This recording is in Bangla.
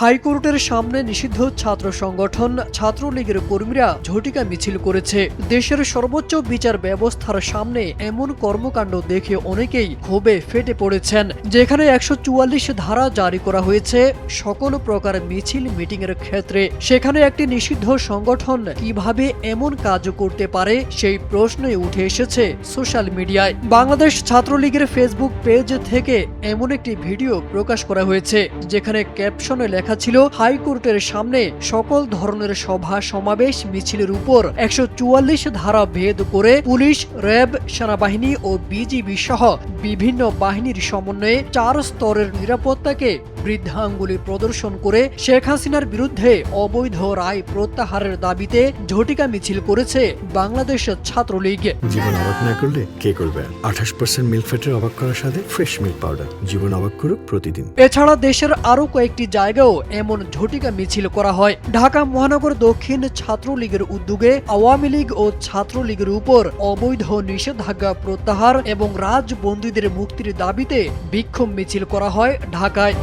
হাইকোর্টের সামনে নিষিদ্ধ ছাত্র সংগঠন ছাত্রলীগের কর্মীরা ঝটিকা মিছিল করেছে। দেশের সর্বোচ্চ বিচার ব্যবস্থার সামনে এমন কর্মকাণ্ড দেখে অনেকেই ক্ষোভে ফেটে পড়েছেন, যেখানে 144 ধারা জারি করা হয়েছে সকল প্রকার মিছিল মিটিংয়ের ক্ষেত্রে। সেখানে একটি নিষিদ্ধ সংগঠন কিভাবে এমন কাজ করতে পারে সেই প্রশ্নই উঠে এসেছে সোশ্যাল মিডিয়ায়। বাংলাদেশ ছাত্রলীগের ফেসবুক পেজ থেকে এমন একটি ভিডিও প্রকাশ করা হয়েছে, যেখানে ক্যাপশনে লেখা ছিল, হাইকোর্টের সামনে সকল ধরনের সভা সমাবেশ মিছিলের উপর 144 ধারা ভেদ করে পুলিশ, র্যাব, সেনাবাহিনী ও বিজিবি সহ বিভিন্ন বাহিনীর সমন্বয়ে 4 স্তরের নিরাপত্তাকে বৃদ্ধাঙ্গুলি প্রদর্শন করে শেখ হাসিনার বিরুদ্ধে অবৈধ রায় প্রত্যাহারের দাবিতে ঝটিকা মিছিল করেছে বাংলাদেশ ছাত্রলীগ। জীবন অবাক না করলে কে করবে? 28% মিল্ক ফ্যাটের অবাক করার সাথে ফ্রেশ মিল্ক পাউডার। জীবন অবাক করুক প্রতিদিন। এছাড়া দেশের আরো কয়েকটি জায়গাও এমন ঝটিকা মিছিল করা হয়। ঢাকা মহানগর দক্ষিণ ছাত্রলীগের উদ্যোগে আওয়ামী লীগ ও ছাত্রলীগের উপর অবৈধ নিষেধাজ্ঞা প্রত্যাহার এবং রাজবন্দীদের মুক্তির দাবিতে বিক্ষোভ মিছিল করা হয় ঢাকায়।